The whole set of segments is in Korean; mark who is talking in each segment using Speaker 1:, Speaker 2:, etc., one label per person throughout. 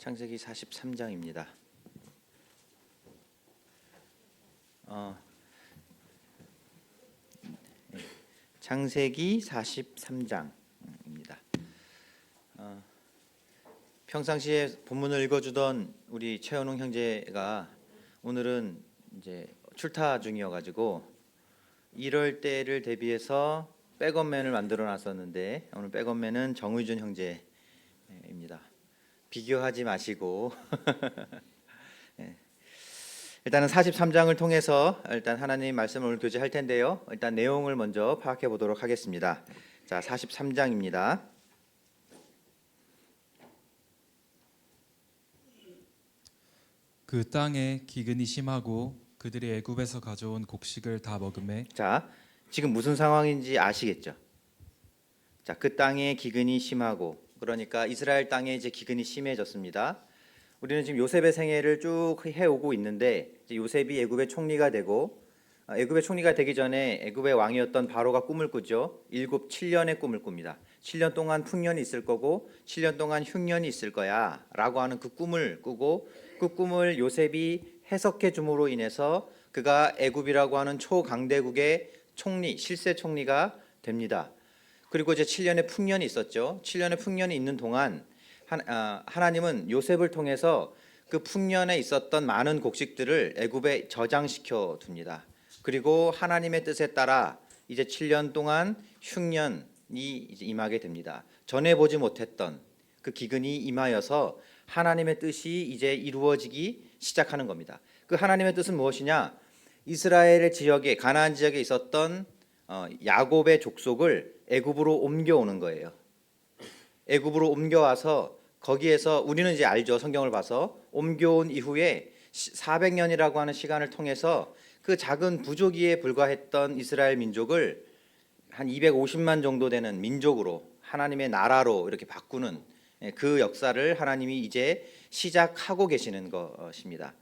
Speaker 1: 창세기 43장입니다. 창세기 43장입니다. 평상시에 본문을 읽어주던 우리 최현웅 형제가 오늘은 이제 출타 중이어가지고 이럴 때를 대비해서 백업맨을 만들어 놨었는데 오늘 백업맨은 정의준 형제입니다. 비교하지 마시고 일단은 43장을 통해서 일단 하나님 말씀을 오늘 교제할 텐데요. 일단 내용을 먼저 파악해 보도록 하겠습니다. 자, 43장입니다.
Speaker 2: 그 땅에 기근이 심하고 그들이 애굽에서 가져온 곡식을 다 먹음에.
Speaker 1: 자, 지금 무슨 상황인지 아시겠죠? 자, 그 땅에 기근이 심하고, 그러니까 이스라엘 땅에 이제 기근이 심해졌습니다. 우리는 지금 요셉의 생애를 쭉 해오고 있는데 이제 요셉이 애굽의 총리가 되고 애굽의 총리가 되기 전에 애굽의 왕이었던 바로가 꿈을 꾸죠. 7년의 꿈을 꿉니다. 7년 동안 풍년이 있을 거고 7년 동안 흉년이 있을 거야 라고 하는 그 꿈을 꾸고 그 꿈을 요셉이 해석해 줌으로 인해서 그가 애굽이라고 하는 초강대국의 총리, 실세 총리가 됩니다. 그리고 이제 7년의 풍년이 있었죠. 7년의 풍년이 있는 동안 하나님은 요셉을 통해서 그 풍년에 있었던 많은 곡식들을 애굽에 저장시켜 둡니다. 그리고 하나님의 뜻에 따라 이제 7년 동안 흉년이 이제 임하게 됩니다. 전에 보지 못했던 그 기근이 임하여서 하나님의 뜻이 이제 이루어지기 시작하는 겁니다. 그 하나님의 뜻은 무엇이냐? 이스라엘의 지역에, 가나안 지역에 있었던 야곱의 족속을 애굽으로 옮겨오는 거예요. 애굽으로 옮겨와서 거기에서 우리는 이제 알죠. 성경을 봐서 옮겨온 이후에 400년이라고 하는 시간을 통해서 그 작은 부족이에 불과했던 이스라엘 민족을 한 250만 정도 되는 민족으로 하나님의 나라로 이렇게 바꾸는 그 역사를 하나님이 이제 시작하고 계시는 것입니다.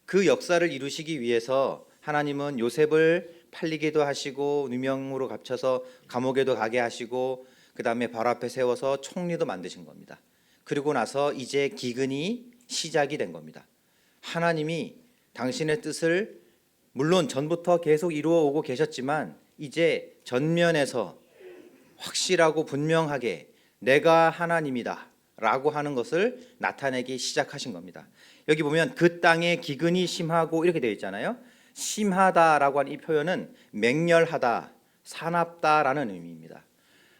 Speaker 1: 그 역사를 이루시기 위해서 하나님은 요셉을 팔리기도 하시고 누명으로 갇혀서 감옥에도 가게 하시고 그 다음에 바로 앞에 세워서 총리도 만드신 겁니다. 그리고 나서 이제 기근이 시작이 된 겁니다. 하나님이 당신의 뜻을 물론 전부터 계속 이루어 오고 계셨지만 이제 전면에서 확실하고 분명하게 내가 하나님이다 라고 하는 것을 나타내기 시작하신 겁니다. 여기 보면 그 땅에 기근이 심하고 이렇게 되어 있잖아요. 심하다라고 하는 이 표현은 맹렬하다, 사납다라는 의미입니다.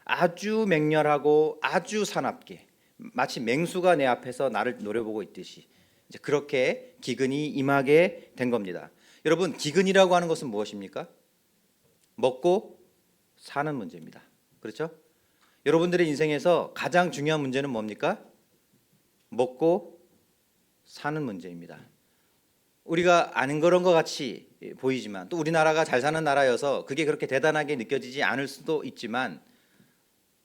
Speaker 1: 아주 맹렬하고 아주 사납게 마치 맹수가 내 앞에서 나를 노려보고 있듯이 이제 그렇게 기근이 임하게 된 겁니다. 여러분, 기근이라고 하는 것은 무엇입니까? 먹고 사는 문제입니다. 그렇죠? 여러분들의 인생에서 가장 중요한 문제는 뭡니까? 먹고 사는 문제입니다. 우리가 아는 그런 것 같이 보이지만 또 우리나라가 잘 사는 나라여서 그게 그렇게 대단하게 느껴지지 않을 수도 있지만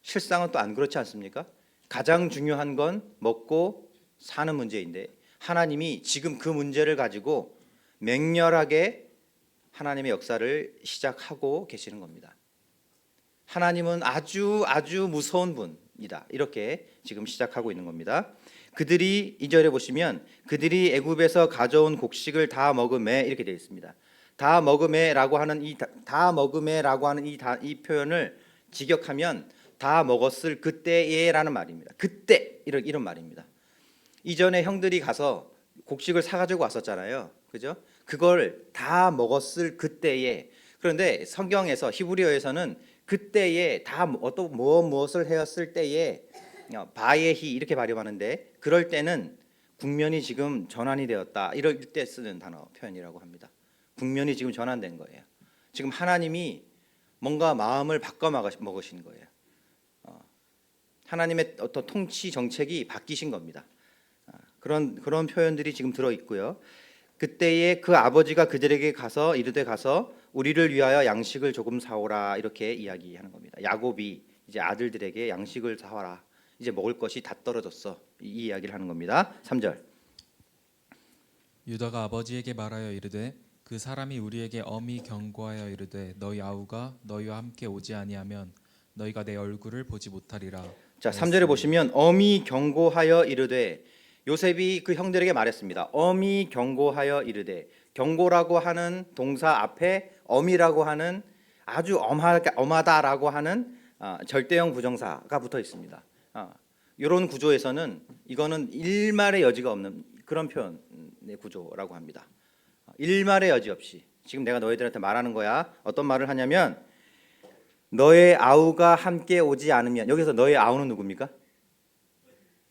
Speaker 1: 실상은 또 안 그렇지 않습니까? 가장 중요한 건 먹고 사는 문제인데 하나님이 지금 그 문제를 가지고 맹렬하게 하나님의 역사를 시작하고 계시는 겁니다. 하나님은 아주 무서운 분이다. 이렇게 지금 시작하고 있는 겁니다. 그들이 2절에 보시면 그들이 애굽에서 가져온 곡식을 다 먹음에 이렇게 되어 있습니다. 다 먹음에라고 하는 이 표현을 직역하면 다 먹었을 그때에라는 말입니다. 그때 이런 말입니다. 이전에 형들이 가서 곡식을 사가지고 왔었잖아요. 그죠? 그걸 다 먹었을 그때에. 그런데 성경에서 히브리어에서는 그때에 다 어떤 무엇을 해었을 때에 바예히 이렇게 발음하는데 그럴 때는 국면이 지금 전환이 되었다. 이럴 때 쓰는 단어 표현이라고 합니다. 국면이 지금 전환된 거예요. 지금 하나님이 뭔가 마음을 바꿔 먹으신 거예요. 하나님의 어떤 통치 정책이 바뀌신 겁니다. 그런 표현들이 지금 들어 있고요. 그때에 그 아버지가 그들에게 가서 이르되 가서 우리를 위하여 양식을 조금 사오라 이렇게 이야기하는 겁니다. 야곱이 이제 아들들에게 양식을 사와라. 이제 먹을 것이 다 떨어졌어. 이 이야기를 하는 겁니다. 3절.
Speaker 2: 유다가 아버지에게 말하여 이르되 그 사람이 우리에게 엄히 경고하여 이르되 너희 아우가 너희와 함께 오지 아니하면 너희가 내 얼굴을 보지 못하리라.
Speaker 1: 자, 3절에 보시면 엄히 경고하여 이르되 요셉이 그 형들에게 말했습니다. 엄히 경고하여 이르되, 경고라고 하는 동사 앞에 엄이라고 하는 아주 엄하다라고 하는 절대형 부정사가 붙어 있습니다. 이런 구조에서는 이거는 일말의 여지가 없는 그런 표현의 구조라고 합니다. 일말의 여지 없이 지금 내가 너희들한테 말하는 거야. 어떤 말을 하냐면 너의 아우가 함께 오지 않으면, 여기서 너의 아우는 누굽니까?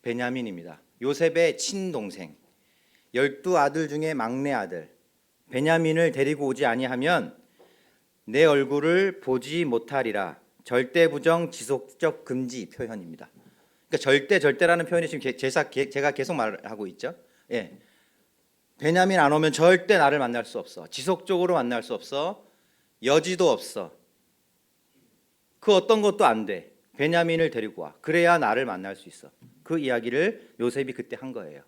Speaker 1: 베냐민입니다. 요셉의 친동생, 12아들 중에 막내 아들 베냐민을 데리고 오지 아니하면 내 얼굴을 보지 못하리라. 절대 부정 지속적 금지 표현입니다. 그러니까 절대라는 표현이 지금 제가 계속 말하고 있죠. 예. 베냐민 안 오면 절대 나를 만날 수 없어. 지속적으로 만날 수 없어. 여지도 없어. 그 어떤 것도 안 돼. 베냐민을 데리고 와. 그래야 나를 만날 수 있어. 그 이야기를 요셉이 그때 한 거예요.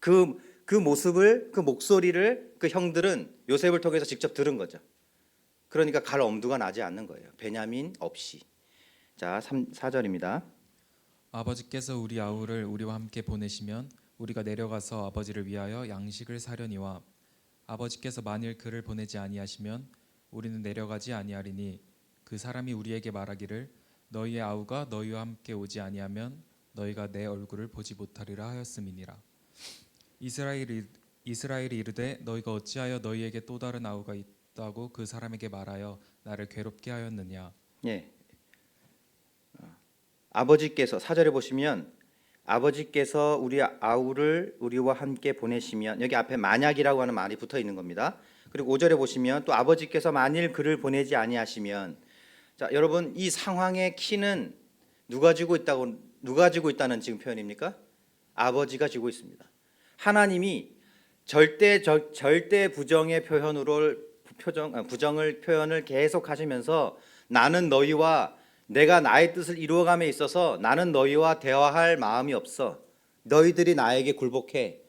Speaker 1: 그 모습을, 그 목소리를 그 형들은 요셉을 통해서 직접 들은 거죠. 그러니까 갈 엄두가 나지 않는 거예요. 베냐민 없이. 자, 4절입니다.
Speaker 2: 아버지께서 우리 아우를 우리와 함께 보내시면 우리가 내려가서 아버지를 위하여 양식을 사려니와 아버지께서 만일 그를 보내지 아니하시면 우리는 내려가지 아니하리니 그 사람이 우리에게 말하기를 너희의 아우가 너희와 함께 오지 아니하면 너희가 내 얼굴을 보지 못하리라 하였음이니라. 이스라엘이 이르되 너희가 어찌하여 너희에게 또 다른 아우가 있다고 그 사람에게 말하여 나를 괴롭게 하였느냐.
Speaker 1: 예. 아버지께서 4절에 보시면 아버지께서 우리 아우를 우리와 함께 보내시면, 여기 앞에 만약이라고 하는 말이 붙어 있는 겁니다. 그리고 5절에 보시면 또 아버지께서 만일 그를 보내지 아니하시면, 자, 여러분 이 상황의 키는 누가 쥐고 있다는 지금 표현입니까? 아버지가 쥐고 있습니다. 하나님이 절대 부정의 부정을 표현을 계속 하시면서 나는 너희와 내가 나의 뜻을 이루어감에 있어서 나는 너희와 대화할 마음이 없어. 너희들이 나에게 굴복해.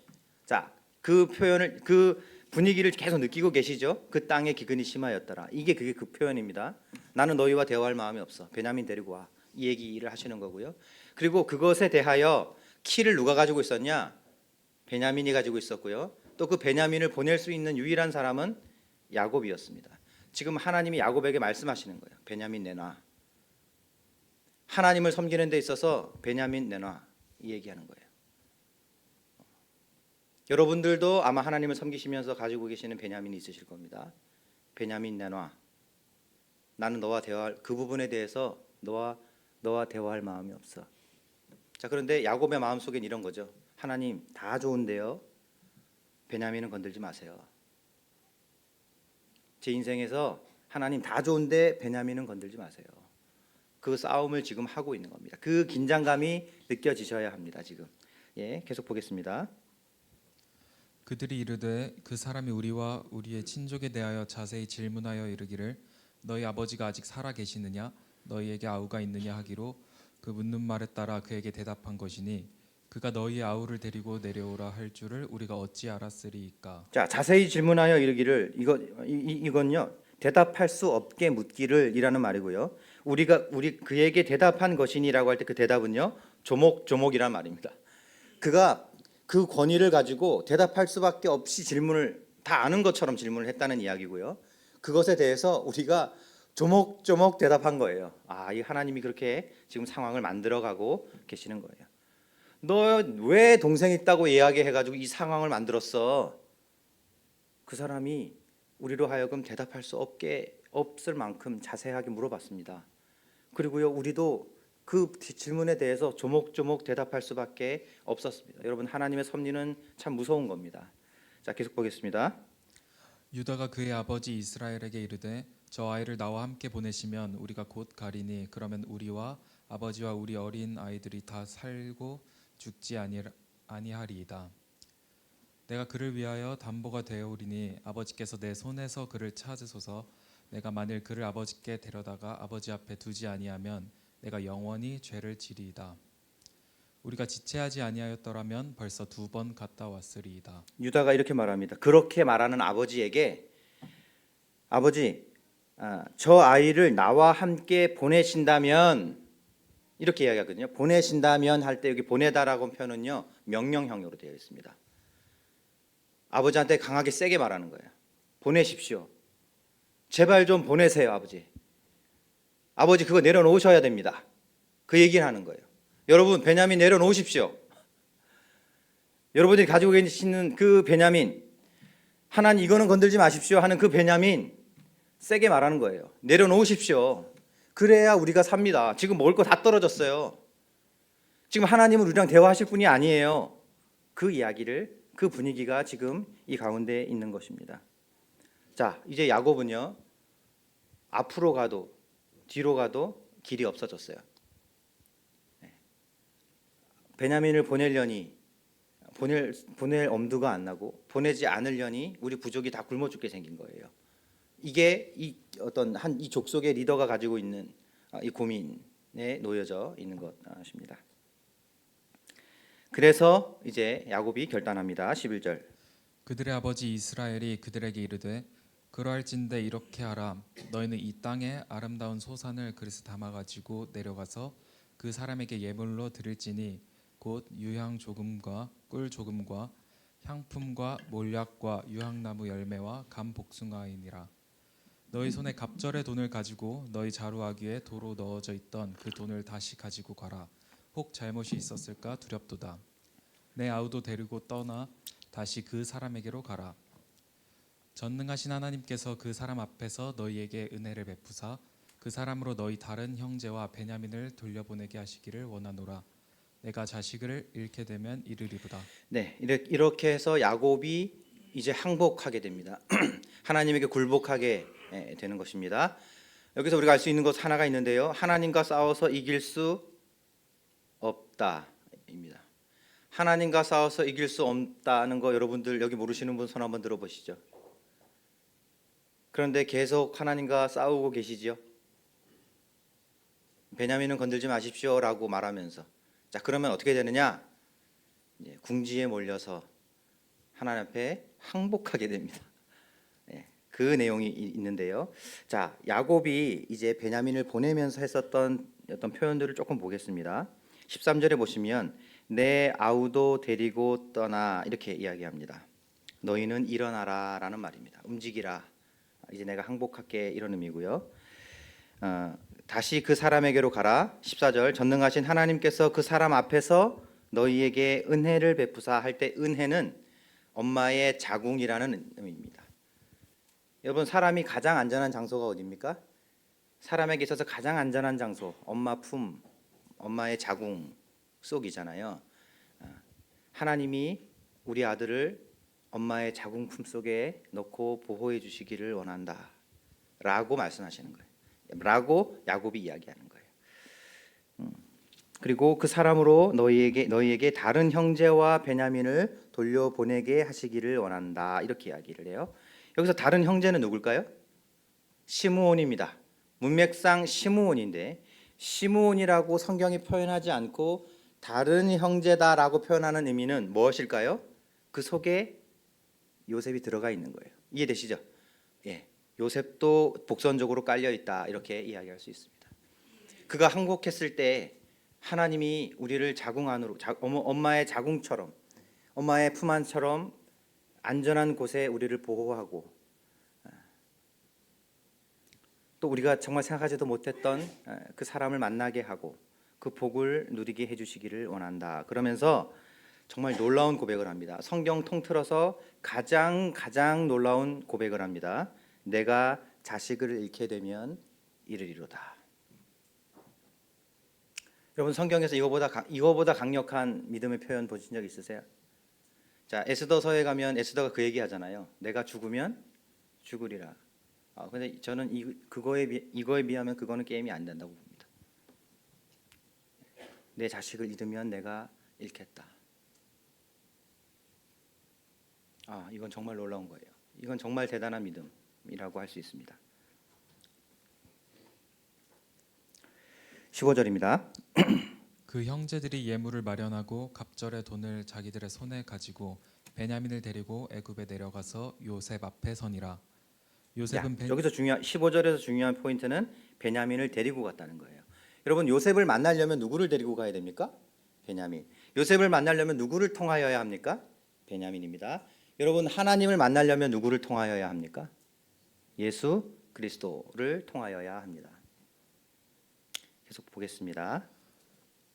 Speaker 1: 자, 그 표현을, 그 분위기를 계속 느끼고 계시죠? 그 땅에 기근이 심하였더라. 그게 그 표현입니다. 나는 너희와 대화할 마음이 없어. 베냐민 데리고 와. 이 얘기를 하시는 거고요. 그리고 그것에 대하여 키를 누가 가지고 있었냐? 베냐민이 가지고 있었고요. 또 그 베냐민을 보낼 수 있는 유일한 사람은 야곱이었습니다. 지금 하나님이 야곱에게 말씀하시는 거예요. 베냐민 내놔. 하나님을 섬기는 데 있어서 베냐민 내놔. 이 얘기하는 거예요. 여러분들도 아마 하나님을 섬기시면서 가지고 계시는 베냐민이 있으실 겁니다. 베냐민 내놔. 나는 너와 대화할, 그 부분에 대해서 너와 대화할 마음이 없어. 자, 그런데 야곱의 마음속엔 이런 거죠. 하나님 다 좋은데요. 베냐민은 건들지 마세요. 제 인생에서 하나님 다 좋은데 베냐민은 건들지 마세요. 그 싸움을 지금 하고 있는 겁니다. 그 긴장감이 느껴지셔야 합니다. 지금. 예, 계속 보겠습니다.
Speaker 2: 그들이 이르되 그 사람이 우리와 우리의 친족에 대하여 자세히 질문하여 이르기를 너희 아버지가 아직 살아 계시느냐 너희에게 아우가 있느냐 하기로 그 묻는 말에 따라 그에게 대답한 것이니 그가 너희의 아우를 데리고 내려오라 할 줄을 우리가 어찌 알았으리이까.
Speaker 1: 자, 자세히 질문하여 이르기를, 이건요 대답할 수 없게 묻기를이라는 말이고요. 우리 그에게 대답한 것이니라고 할 때 그 대답은요 조목조목이란 말입니다. 그가 그 권위를 가지고 대답할 수밖에 없이 질문을 다 아는 것처럼 질문을 했다는 이야기고요. 그것에 대해서 우리가 조목조목 대답한 거예요. 이 하나님이 그렇게 지금 상황을 만들어가고 계시는 거예요. 너 왜 동생 있다고 이야기해가지고 이 상황을 만들었어? 그 사람이 우리로 하여금 대답할 수 없을 만큼 자세하게 물어봤습니다. 그리고요, 우리도 그 질문에 대해서 조목조목 대답할 수밖에 없었습니다. 여러분, 하나님의 섭리는 참 무서운 겁니다. 자, 계속 보겠습니다.
Speaker 2: 유다가 그의 아버지 이스라엘에게 이르되 저 아이를 나와 함께 보내시면 우리가 곧 가리니 그러면 우리와 아버지와 우리 어린 아이들이 다 살고 죽지 아니하리이다. 내가 그를 위하여 담보가 되어오리니 아버지께서 내 손에서 그를 찾으소서. 내가 만일 그를 아버지께 데려다가 아버지 앞에 두지 아니하면 내가 영원히 죄를 지리이다. 우리가 지체하지 아니하였더라면 벌써 2번 갔다 왔으리이다.
Speaker 1: 유다가 이렇게 말합니다. 그렇게 말하는 아버지에게 아버지, 저 아이를 나와 함께 보내신다면 이렇게 이야기하거든요. 보내신다면 할 때 여기 보내다라고 표현은요 명령형으로 되어 있습니다. 아버지한테 강하게 세게 말하는 거예요. 보내십시오. 제발 좀 보내세요, 아버지. 아버지 그거 내려놓으셔야 됩니다. 그 얘기를 하는 거예요. 여러분 베냐민 내려놓으십시오. 여러분들이 가지고 계시는 그 베냐민, 하나님 이거는 건들지 마십시오 하는 그 베냐민 세게 말하는 거예요. 내려놓으십시오. 그래야 우리가 삽니다. 지금 먹을 거 다 떨어졌어요. 지금 하나님은 우리랑 대화하실 분이 아니에요. 그 이야기를, 그 분위기가 지금 이 가운데 있는 것입니다. 자, 이제 야곱은요 앞으로 가도 뒤로 가도 길이 없어졌어요. 베냐민을 보내려니 보낼 엄두가 안 나고 보내지 않으려니 우리 부족이 다 굶어 죽게 생긴 거예요. 이게 이 어떤 이 족속의 리더가 가지고 있는 이 고민에 놓여져 있는 것입니다. 그래서 이제 야곱이 결단합니다. 11절.
Speaker 2: 그들의 아버지 이스라엘이 그들에게 이르되 그러할진대 이렇게 하라. 너희는 이 땅에 아름다운 소산을 그릇에 담아 가지고 내려가서 그 사람에게 예물로 드릴지니 곧 유향 조금과 꿀 조금과 향품과 몰약과 유향나무 열매와 감 복숭아이니라. 너희 손에 갑절의 돈을 가지고 너희 자루아귀에 도로 넣어져 있던 그 돈을 다시 가지고 가라. 혹 잘못이 있었을까 두렵도다. 내 아우도 데리고 떠나 다시 그 사람에게로 가라. 전능하신 하나님께서 그 사람 앞에서 너희에게 은혜를 베푸사 그 사람으로 너희 다른 형제와 베냐민을 돌려보내게 하시기를 원하노라. 내가 자식을 잃게 되면 이르리로다.
Speaker 1: 네, 이렇게 해서 야곱이 이제 항복하게 됩니다. 하나님에게 굴복하게 되는 것입니다. 여기서 우리가 알 수 있는 것 하나가 있는데요. 하나님과 싸워서 이길 수 없다입니다. 하나님과 싸워서 이길 수 없다는 거 여러분들 여기 모르시는 분 손 한번 들어보시죠. 그런데 계속 하나님과 싸우고 계시죠. 베냐민은 건들지 마십시오라고 말하면서 자 그러면 어떻게 되느냐? 궁지에 몰려서 하나님 앞에 항복하게 됩니다. 그 내용이 있는데요. 자 야곱이 이제 베냐민을 보내면서 했었던 어떤 표현들을 조금 보겠습니다. 13절에 보시면 내 아우도 데리고 떠나 이렇게 이야기합니다. 너희는 일어나라라는 말입니다. 움직이라. 이제 내가 항복할게 이런 의미고요. 다시 그 사람에게로 가라. 14절 전능하신 하나님께서 그 사람 앞에서 너희에게 은혜를 베푸사 할 때 은혜는 엄마의 자궁이라는 의미입니다. 여러분 사람이 가장 안전한 장소가 어디입니까? 사람에게 있어서 가장 안전한 장소 엄마 품, 엄마의 자궁 속이잖아요. 하나님이 우리 아들을 엄마의 자궁 품 속에 넣고 보호해 주시기를 원한다 라고 말씀하시는 거예요. 라고 야곱이 이야기하는 거예요. 그리고 그 사람으로 너희에게 다른 형제와 베냐민을 돌려보내게 하시기를 원한다 이렇게 이야기를 해요. 여기서 다른 형제는 누굴까요? 시므온입니다. 문맥상 시므온인데 시므온이라고 성경이 표현하지 않고 다른 형제다라고 표현하는 의미는 무엇일까요? 그 속에 요셉이 들어가 있는 거예요. 이해되시죠? 예, 요셉도 복선적으로 깔려 있다 이렇게 이야기할 수 있습니다. 그가 항복했을 때 하나님이 우리를 자궁 안으로 엄마의 자궁처럼 엄마의 품 안처럼 안전한 곳에 우리를 보호하고 또 우리가 정말 생각하지도 못했던 그 사람을 만나게 하고 그 복을 누리게 해주시기를 원한다. 그러면서 정말 놀라운 고백을 합니다. 성경 통틀어서 가장 놀라운 고백을 합니다. 내가 자식을 잃게 되면 이르리로다. 여러분 성경에서 이거보다 강력한 믿음의 표현 보신 적 있으세요? 자 에스더서에 가면 에스더가 그 얘기 하잖아요. 내가 죽으면 죽으리라. 근데 저는 이거에 비하면 그거는 게임이 안 된다고 봅니다. 내 자식을 잃으면 내가 잃겠다. 이건 정말 놀라운 거예요. 이건 정말 대단한 믿음이라고 할 수 있습니다. 15절입니다.
Speaker 2: 그 형제들이 예물을 마련하고 갑절의 돈을 자기들의 손에 가지고 베냐민을 데리고 애굽에 내려가서 요셉 앞에 서니라. 요셉은
Speaker 1: 여기서 15절에서 중요한 포인트는 베냐민을 데리고 갔다는 거예요. 여러분 요셉을 만나려면 누구를 데리고 가야 됩니까? 베냐민. 요셉을 만나려면 누구를 통하여야 합니까? 베냐민입니다. 여러분 하나님을 만나려면 누구를 통하여야 합니까? 예수 그리스도를 통하여야 합니다. 계속 보겠습니다.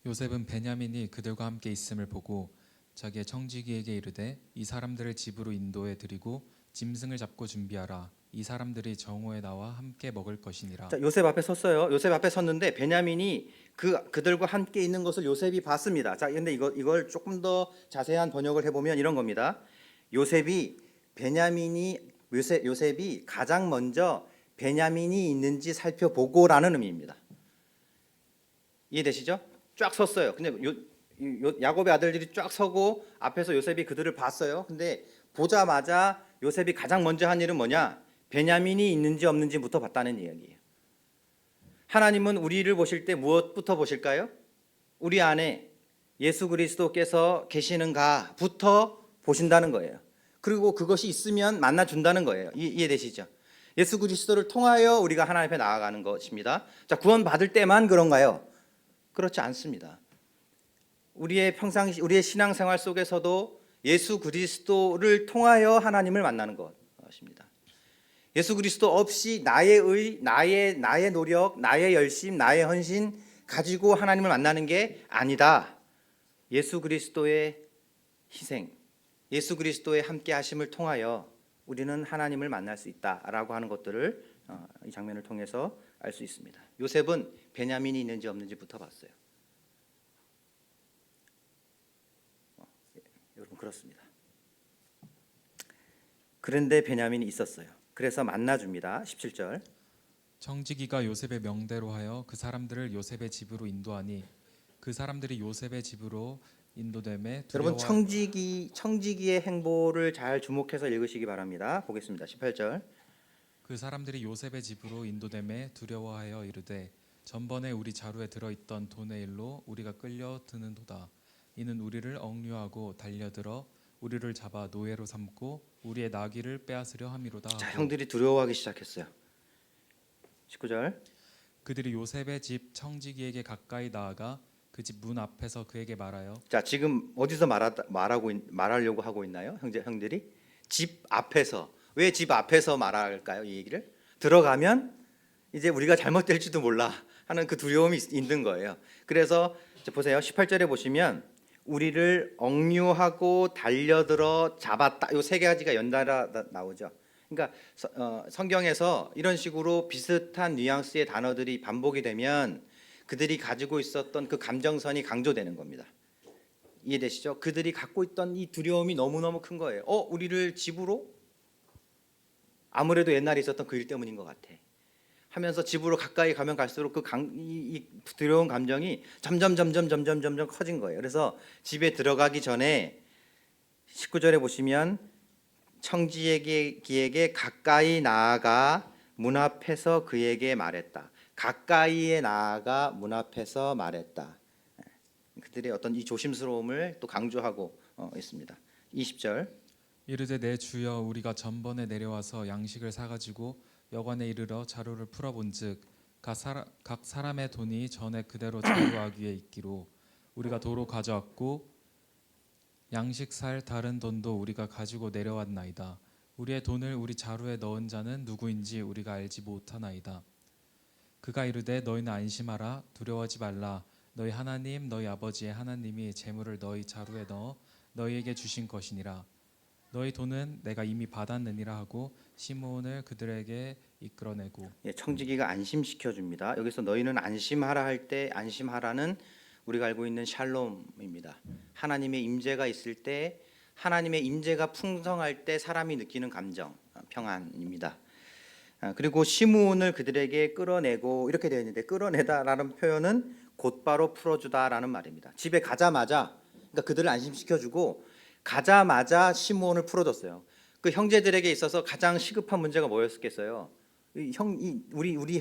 Speaker 2: 요셉은 베냐민이 그들과 함께 있음을 보고 자기의 청지기에게 이르되 이 사람들을 집으로 인도해 드리고 짐승을 잡고 준비하라. 이 사람들이 정오에 나와 함께 먹을 것이니라.
Speaker 1: 자, 요셉 앞에 섰어요. 요셉 앞에 섰는데 베냐민이 그들과 함께 있는 것을 요셉이 봤습니다. 자, 근데 이걸 조금 더 자세한 번역을 해보면 이런 겁니다. 요셉이 가장 먼저 베냐민이 있는지 살펴보고라는 의미입니다. 이해되시죠? 쫙 섰어요. 근데 야곱의 아들들이 쫙 서고 앞에서 요셉이 그들을 봤어요. 근데 보자마자 요셉이 가장 먼저 한 일은 뭐냐? 베냐민이 있는지 없는지부터 봤다는 이야기예요. 하나님은 우리를 보실 때 무엇부터 보실까요? 우리 안에 예수 그리스도께서 계시는가부터 보신다는 거예요. 그리고 그것이 있으면 만나준다는 거예요. 이해되시죠? 예수 그리스도를 통하여 우리가 하나님 앞에 나아가는 것입니다. 자, 구원 받을 때만 그런가요? 그렇지 않습니다. 우리의 신앙생활 속에서도 예수 그리스도를 통하여 하나님을 만나는 것입니다. 예수 그리스도 없이 나의 노력, 나의 열심, 나의 헌신 가지고 하나님을 만나는 게 아니다. 예수 그리스도의 희생, 예수 그리스도의 함께 하심을 통하여 우리는 하나님을 만날 수 있다라고 하는 것들을 이 장면을 통해서 알 수 있습니다. 요셉은 베냐민이 있는지 없는지부터 봤어요. 여러분 그렇습니다. 그런데 베냐민이 있었어요. 그래서 만나줍니다. 17절.
Speaker 2: 청지기가 요셉의 명대로 하여 그 사람들을 요셉의 집으로 인도하니 그 사람들이 요셉의 집으로 인도됨에
Speaker 1: 여러분
Speaker 2: 두려워
Speaker 1: 청지기의 행보를 잘 주목해서 읽으시기 바랍니다. 보겠습니다. 18절.
Speaker 2: 그 사람들이 요셉의 집으로 인도됨에 두려워하여 이르되 전번에 우리 자루에 들어있던 돈의 일로 우리가 끌려 드는도다. 이는 우리를 억류하고 달려들어 우리를 잡아 노예로 삼고 우리의 나귀를 빼앗으려 함이로다 하고.
Speaker 1: 자, 형들이 두려워하기 시작했어요. 19절.
Speaker 2: 그들이 요셉의 집 청지기에게 가까이 나아가 그 집 문 앞에서 그에게 말하여.
Speaker 1: 자, 지금 어디서 말하려고 하고 있나요? 형들이 집 앞에서. 왜 집 앞에서 말할까요? 이 얘기를 들어가면 이제 우리가 잘못될지도 몰라 하는 그 두려움이 있는 거예요. 그래서 보세요. 18절에 보시면 우리를 억류하고 달려들어 잡았다. 이 세 가지가 연달아 나오죠. 그러니까 성경에서 이런 식으로 비슷한 뉘앙스의 단어들이 반복이 되면 그들이 가지고 있었던 그 감정선이 강조되는 겁니다. 이해되시죠? 그들이 갖고 있던 이 두려움이 너무너무 큰 거예요. 우리를 집으로? 아무래도 옛날에 있었던 그 일 때문인 것 같아 하면서 집으로 가까이 가면 갈수록 이 두려운 감정이 점점 커진 거예요. 그래서 집에 들어가기 전에 19절에 보시면 청지기에게 가까이 나아가 문 앞에서 그에게 말했다. 가까이에 나아가 문 앞에서 말했다. 그들의 어떤 이 조심스러움을 또 강조하고 있습니다. 20절.
Speaker 2: 이르되 내 주여 우리가 전번에 내려와서 양식을 사가지고 여관에 이르러 자루를 풀어본즉 각 사람의 돈이 전에 그대로 자루아귀에 있기로 우리가 도로 가져왔고 양식 살 다른 돈도 우리가 가지고 내려왔나이다. 우리의 돈을 우리 자루에 넣은 자는 누구인지 우리가 알지 못하나이다. 그가 이르되 너희는 안심하라 두려워하지 말라. 너희 하나님 너희 아버지의 하나님이 재물을 너희 자루에 넣어 너희에게 주신 것이니라. 너희 돈은 내가 이미 받았느니라 하고 시므온을 그들에게 이끌어내고.
Speaker 1: 청지기가 안심시켜 줍니다. 여기서 너희는 안심하라 할 때 안심하라는 우리가 알고 있는 샬롬입니다. 하나님의 임재가 있을 때, 하나님의 임재가 풍성할 때 사람이 느끼는 감정, 평안입니다. 그리고 시므온을 그들에게 끌어내고 이렇게 되어 있는데 끌어내다라는 표현은 곧바로 풀어주다라는 말입니다. 집에 가자마자 그러니까 그들을 안심시켜주고 가자마자 시므온을 풀어줬어요. 그 형제들에게 있어서 가장 시급한 문제가 뭐였겠어요? 우리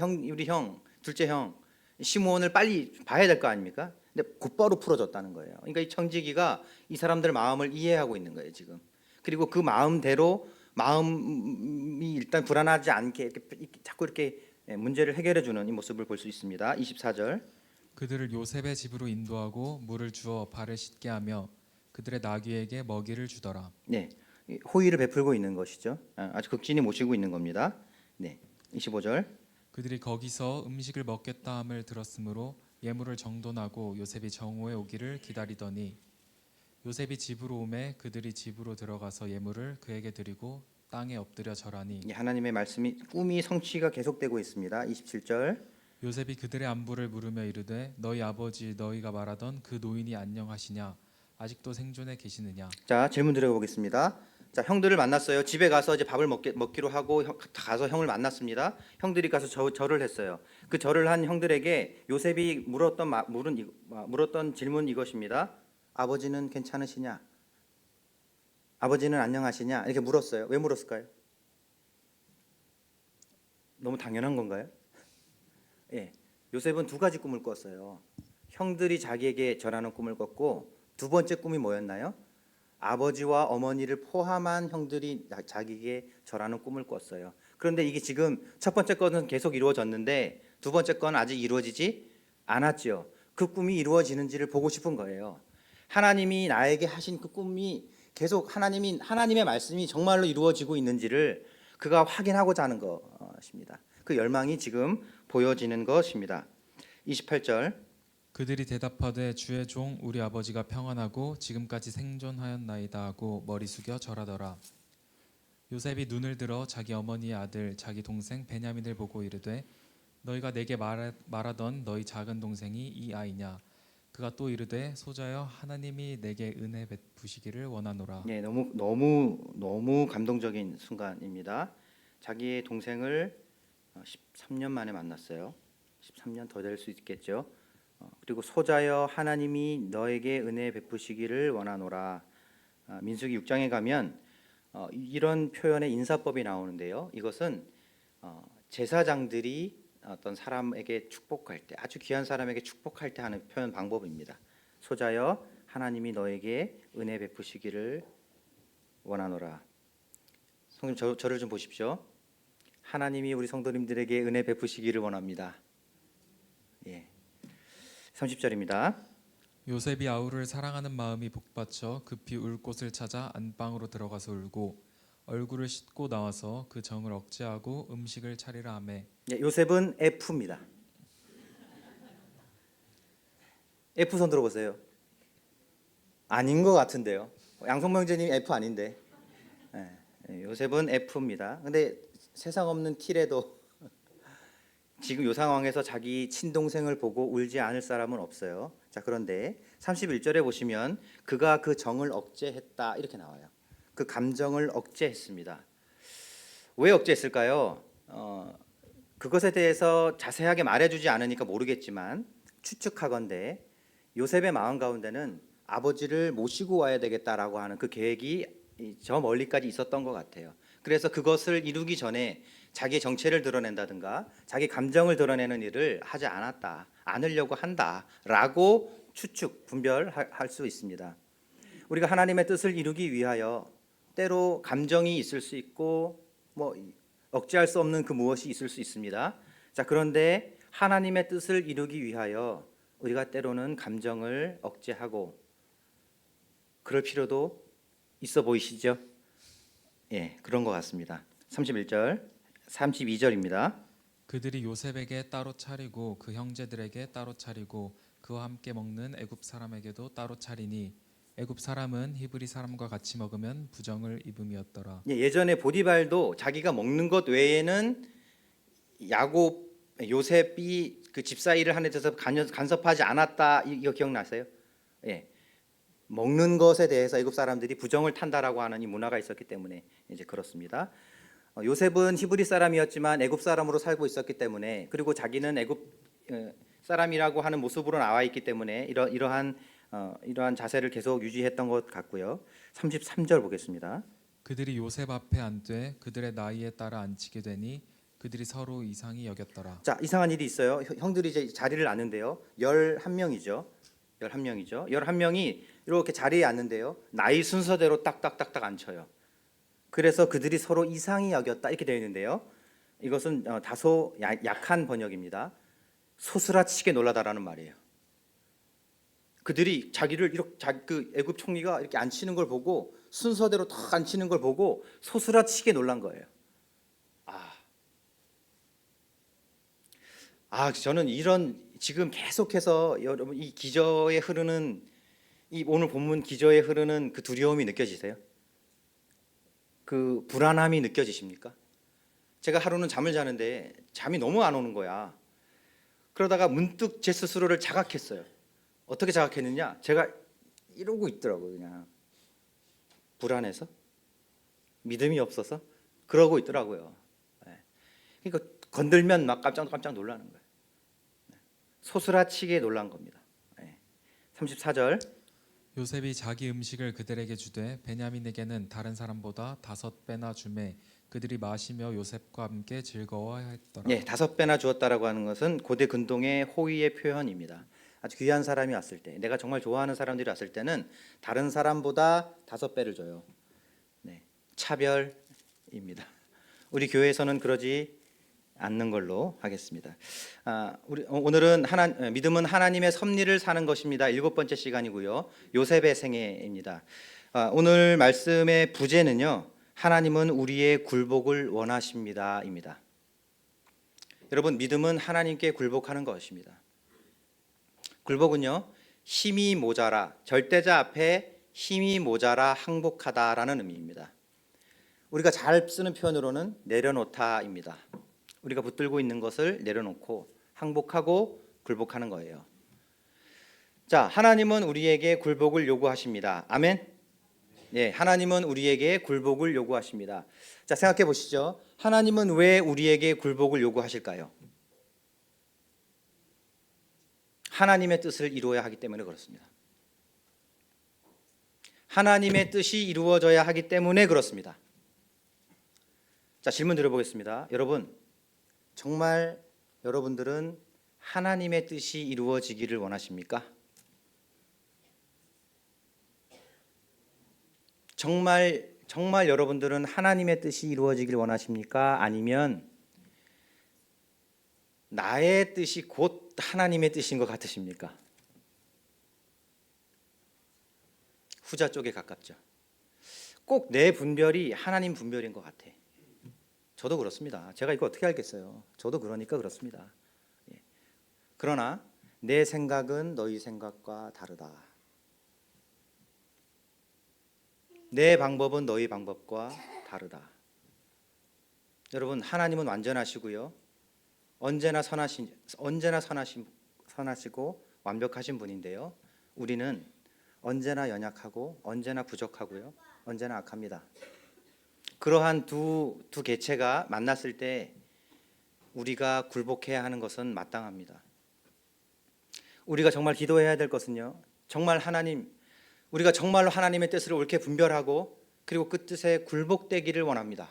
Speaker 1: 형 둘째 형 시므온을 빨리 봐야 될 거 아닙니까? 근데 곧바로 풀어줬다는 거예요. 그러니까 이 청지기가 이 사람들의 마음을 이해하고 있는 거예요 지금. 그리고 그 마음대로 마음이 일단 불안하지 않게 이렇게 자꾸 이렇게 문제를 해결해 주는 이 모습을 볼 수 있습니다. 24절.
Speaker 2: 그들을 요셉의 집으로 인도하고 물을 주어 발을 씻게 하며 그들의 나귀에게 먹이를 주더라.
Speaker 1: 네, 호의를 베풀고 있는 것이죠. 아주 극진히 모시고 있는 겁니다. 네, 25절.
Speaker 2: 그들이 거기서 음식을 먹겠다 함을 들었으므로 예물을 정돈하고 요셉이 정오에 오기를 기다리더니 요셉이 집으로 오매 그들이 집으로 들어가서 예물을 그에게 드리고 땅에 엎드려 절하니
Speaker 1: 하나님의 말씀이 꿈이 성취가 계속되고 있습니다. 27절.
Speaker 2: 요셉이 그들의 안부를 물으며 이르되 너희 아버지 너희가 말하던 그 노인이 안녕하시냐 아직도 생존해 계시느냐.
Speaker 1: 자, 질문 드려보겠습니다. 자, 형들을 만났어요. 집에 가서 이제 밥을 먹기로 하고 가서 형을 만났습니다. 형들이 가서 절을 했어요. 그 절을 한 형들에게 요셉이 물었던 질문 이것입니다. 아버지는 괜찮으시냐? 아버지는 안녕하시냐? 이렇게 물었어요. 왜 물었을까요? 너무 당연한 건가요? 예, 요셉은 두 가지 꿈을 꿨어요. 형들이 자기에게 절하는 꿈을 꿨고 두 번째 꿈이 뭐였나요? 아버지와 어머니를 포함한 형들이 자기에게 절하는 꿈을 꿨어요. 그런데 이게 지금 첫 번째 건은 계속 이루어졌는데 두 번째 건 아직 이루어지지 않았죠. 그 꿈이 이루어지는지를 보고 싶은 거예요. 하나님이 나에게 하신 그 꿈이 계속 하나님의 말씀이 정말로 이루어지고 있는지를 그가 확인하고자 하는 것입니다. 그 열망이 지금 보여지는 것입니다. 28절.
Speaker 2: 그들이 대답하되 주의 종 우리 아버지가 평안하고 지금까지 생존하였나이다 하고 머리 숙여 절하더라. 요셉이 눈을 들어 자기 어머니의 아들 자기 동생 베냐민을 보고 이르되 너희가 내게 말하던 너희 작은 동생이 이 아이냐. 그가 또 이르되 소자여 하나님이 내게 은혜 베푸시기를 원하노라.
Speaker 1: 예, 너무 감동적인 순간입니다. 자기의 동생을 13년 만에 만났어요. 13년 더 될 수 있겠죠. 그리고 소자여 하나님이 너에게 은혜 베푸시기를 원하노라. 민수기 6장에 가면 이런 표현의 인사법이 나오는데요. 이것은 제사장들이 어떤 사람에게 축복할 때, 아주 귀한 사람에게 축복할 때 하는 표현 방법입니다. 소자여 하나님이 너에게 은혜 베푸시기를 원하노라. 성도님 저를 좀 보십시오. 하나님이 우리 성도님들에게 은혜 베푸시기를 원합니다. 예. 30절입니다.
Speaker 2: 요셉이 아우를 사랑하는 마음이 복받쳐 급히 울 곳을 찾아 안방으로 들어가서 울고 얼굴을 씻고 나와서 그 정을 억제하고 음식을 차리라 하매
Speaker 1: 예, 요셉은 F입니다. F 손 들어보세요. 아닌 것 같은데요. 양성명제님 F 아닌데. 예, 요셉은 F입니다. 근데 세상 없는 T래도 지금 이 상황에서 자기 친동생을 보고 울지 않을 사람은 없어요. 자, 그런데 31절에 보시면 그가 그 정을 억제했다 이렇게 나와요. 그 감정을 억제했습니다. 왜 억제했을까요? 그것에 대해서 자세하게 말해주지 않으니까 모르겠지만 추측하건대 요셉의 마음 가운데는 아버지를 모시고 와야 되겠다라고 하는 그 계획이 저 멀리까지 있었던 것 같아요. 그래서 그것을 이루기 전에 자기의 정체를 드러낸다든가 자기 감정을 드러내는 일을 하지 않으려고 한다라고 분별할 수 있습니다. 우리가 하나님의 뜻을 이루기 위하여 때로 감정이 있을 수 있고 억제할 수 없는 그 무엇이 있을 수 있습니다. 자, 그런데 하나님의 뜻을 이루기 위하여 우리가 때로는 감정을 억제하고 그럴 필요도 있어 보이시죠? 예, 그런 것 같습니다. 32절입니다.
Speaker 2: 그들이 요셉에게 따로 차리고 그 형제들에게 따로 차리고 그와 함께 먹는 애굽 사람에게도 따로 차리니 애굽 사람은 히브리 사람과 같이 먹으면 부정을 입음이었더라.
Speaker 1: 예, 예전에 보디발도 자기가 먹는 것 외에는 요셉이 그 집사일을 하는 데 대해서 간섭하지 않았다. 이거 기억나세요? 예. 먹는 것에 대해서 애굽 사람들이 부정을 탄다라고 하는 이 문화가 있었기 때문에 이제 그렇습니다. 요셉은 히브리 사람이었지만 애굽 사람으로 살고 있었기 때문에 그리고 자기는 애굽 사람이라고 하는 모습으로 나와 있기 때문에 이러한 자세를 계속 유지했던 것 같고요. 33절 보겠습니다.
Speaker 2: 그들이 요셉 앞에 앉되 그들의 나이에 따라 앉히게 되니 그들이 서로 이상히 여겼더라.
Speaker 1: 자, 이상한 일이 있어요. 형들이 이제 자리를 앉는데요. 11명이죠. 11명이 이렇게 자리에 앉는데요. 나이 순서대로 딱딱딱딱 앉혀요. 그래서 그들이 서로 이상히 여겼다 이렇게 되어 있는데요. 이것은 다소 약한 번역입니다. 소스라치게 놀라다라는 말이에요. 그들이 자기를 이렇게 그 애굽 총리가 이렇게 앉히는 걸 보고 순서대로 탁 앉히는 걸 보고 소스라치게 놀란 거예요. 저는 이런 지금 계속해서 여러분 이 기저에 흐르는 이 오늘 본문 기저에 흐르는 그 두려움이 느껴지세요? 그 불안함이 느껴지십니까? 제가 하루는 잠을 자는데 잠이 너무 안 오는 거야. 그러다가 문득 제 스스로를 자각했어요. 어떻게 자각했느냐? 제가 이러고 있더라고요. 그냥 불안해서, 믿음이 없어서 그러고 있더라고요. 그러니까 건들면 막 깜짝 놀라는 거예요. 소스라치게 놀란 겁니다. 34절.
Speaker 2: 요셉이 자기 음식을 그들에게 주되 베냐민에게는 다른 사람보다 5배나 주매 그들이 마시며 요셉과 함께 즐거워했더라.
Speaker 1: 5배나 주었다라고 하는 것은 고대 근동의 호의의 표현입니다. 아주 귀한 사람이 왔을 때, 내가 정말 좋아하는 사람들이 왔을 때는 다른 사람보다 5배를 줘요. 차별입니다. 우리 교회에서는 그러지 않는 걸로 하겠습니다. 오늘은 믿음은 하나님의 섭리를 사는 것입니다. 7번째 시간이고요. 요셉의 생애입니다. 오늘 말씀의 부제는요. 하나님은 우리의 굴복을 원하십니다입니다. 여러분, 믿음은 하나님께 굴복하는 것입니다. 굴복은요, 힘이 모자라, 절대자 앞에 힘이 모자라 항복하다라는 의미입니다. 우리가 잘 쓰는 표현으로는 내려놓다입니다. 우리가 붙들고 있는 것을 내려놓고 항복하고 굴복하는 거예요. 자, 하나님은 우리에게 굴복을 요구하십니다. 아멘. 하나님은 우리에게 굴복을 요구하십니다. 자, 생각해 보시죠. 하나님은 왜 우리에게 굴복을 요구하실까요? 하나님의 뜻을 이루어야 하기 때문에 그렇습니다. 하나님의 뜻이 이루어져야 하기 때문에 그렇습니다. 자, 질문 드려보겠습니다. 여러분, 정말 여러분들은 하나님의 뜻이 이루어지기를 원하십니까? 정말 여러분들은 하나님의 뜻이 이루어지기를 원하십니까? 아니면 나의 뜻이 곧 하나님의 뜻인 것 같으십니까? 후자 쪽에 가깝죠. 꼭 내 분별이 하나님 분별인 것 같아. 저도 그렇습니다. 제가 이거 어떻게 알겠어요? 저도 그러니까 그렇습니다. 그러나 내 생각은 너희 생각과 다르다. 내 방법은 너희 방법과 다르다. 여러분, 하나님은 완전하시고요. 언제나 선하시고 완벽하신 분인데요. 우리는 언제나 연약하고 언제나 부족하고요. 언제나 악합니다. 그러한 두 개체가 만났을 때 우리가 굴복해야 하는 것은 마땅합니다. 우리가 정말 기도해야 될 것은요. 우리가 정말로 하나님의 뜻을 옳게 분별하고 그리고 그 뜻에 굴복되기를 원합니다.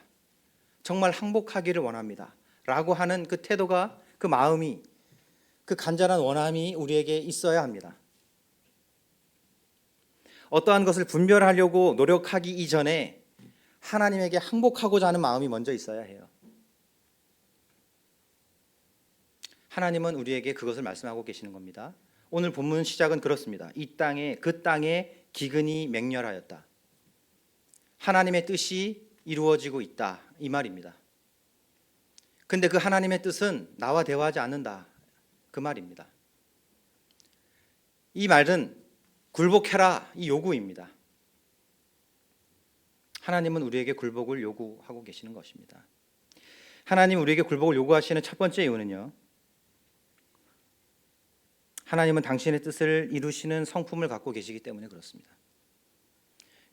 Speaker 1: 정말 항복하기를 원합니다. 라고 하는 그 태도가, 그 마음이, 그 간절한 원함이 우리에게 있어야 합니다. 어떠한 것을 분별하려고 노력하기 이전에 하나님에게 항복하고자 하는 마음이 먼저 있어야 해요. 하나님은 우리에게 그것을 말씀하고 계시는 겁니다. 오늘 본문 시작은 그렇습니다. 그 땅에 기근이 맹렬하였다. 하나님의 뜻이 이루어지고 있다. 이 말입니다. 근데 그 하나님의 뜻은 나와 대화하지 않는다. 그 말입니다. 이 말은 굴복해라, 이 요구입니다. 하나님은 우리에게 굴복을 요구하고 계시는 것입니다. 하나님 우리에게 굴복을 요구하시는 첫 번째 이유는요. 하나님은 당신의 뜻을 이루시는 성품을 갖고 계시기 때문에 그렇습니다.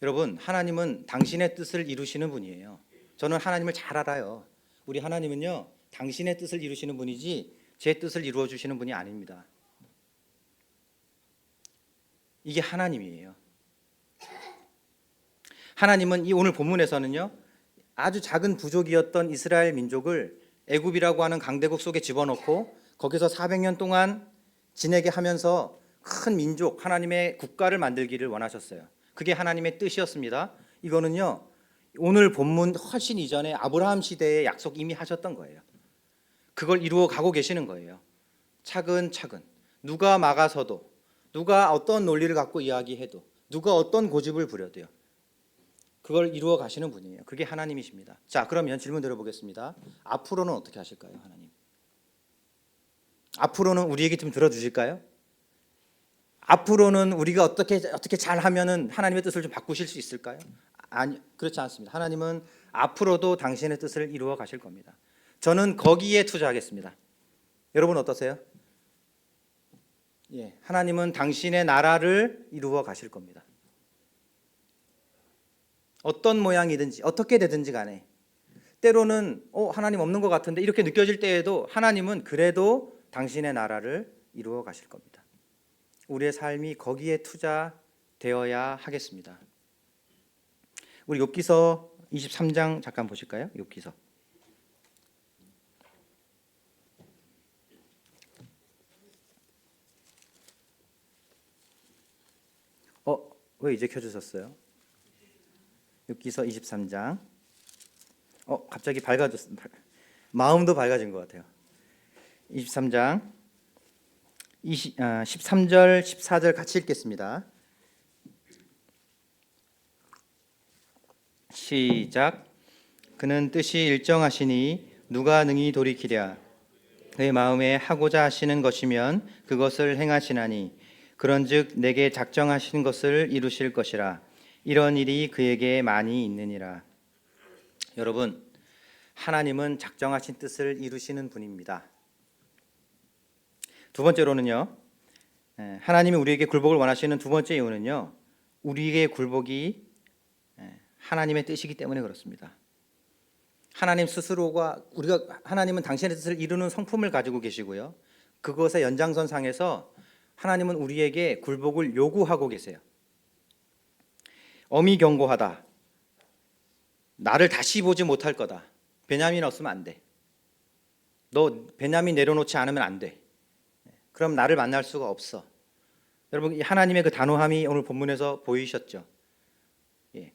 Speaker 1: 여러분, 하나님은 당신의 뜻을 이루시는 분이에요. 저는 하나님을 잘 알아요. 우리 하나님은요, 당신의 뜻을 이루시는 분이지 제 뜻을 이루어 주시는 분이 아닙니다. 이게 하나님이에요. 하나님은 이 오늘 본문에서는요, 아주 작은 부족이었던 이스라엘 민족을 애굽이라고 하는 강대국 속에 집어넣고 거기서 400년 동안 지내게 하면서 큰 민족, 하나님의 국가를 만들기를 원하셨어요. 그게 하나님의 뜻이었습니다. 이거는요, 오늘 본문 훨씬 이전에 아브라함 시대에 약속 이미 하셨던 거예요. 그걸 이루어 가고 계시는 거예요. 차근차근 누가 막아서도 누가 어떤 논리를 갖고 이야기해도, 누가 어떤 고집을 부려도요, 그걸 이루어 가시는 분이에요. 그게 하나님이십니다. 자, 그러면 질문 드려보겠습니다. 앞으로는 어떻게 하실까요, 하나님? 앞으로는 우리에게 좀 들어주실까요? 앞으로는 우리가 어떻게 잘하면은 하나님의 뜻을 좀 바꾸실 수 있을까요? 아니, 그렇지 않습니다. 하나님은 앞으로도 당신의 뜻을 이루어 가실 겁니다. 저는 거기에 투자하겠습니다. 여러분 어떠세요? 예, 하나님은 당신의 나라를 이루어 가실 겁니다. 어떤 모양이든지 어떻게 되든지 간에, 때로는 하나님 없는 것 같은데 이렇게 느껴질 때에도 하나님은 그래도 당신의 나라를 이루어 가실 겁니다. 우리의 삶이 거기에 투자되어야 하겠습니다. 우리 욥기서 23장 잠깐 보실까요? 욥기서. 왜 이제 켜주셨어요? 욥기서 23장. 갑자기 밝아졌습니다. 마음도 밝아진 것 같아요. 23장 13절 14절 같이 읽겠습니다. 시작. 그는 뜻이 일정하시니 누가 능히 돌이키랴. 그의 마음에 하고자 하시는 것이면 그것을 행하시나니 그런즉 내게 작정하신 것을 이루실 것이라. 이런 일이 그에게 많이 있느니라. 여러분, 하나님은 작정하신 뜻을 이루시는 분입니다. 두 번째로는요, 하나님이 우리에게 굴복을 원하시는 두 번째 이유는요, 우리의 굴복이 하나님의 뜻이기 때문에 그렇습니다. 하나님 스스로가, 하나님은 당신의 뜻을 이루는 성품을 가지고 계시고요, 그것의 연장선상에서 하나님은 우리에게 굴복을 요구하고 계세요. 엄히 경고하다. 나를 다시 보지 못할 거다. 베냐민 없으면 안 돼. 너 베냐민 내려놓지 않으면 안 돼. 그럼 나를 만날 수가 없어. 여러분, 하나님의 그 단호함이 오늘 본문에서 보이셨죠? 예.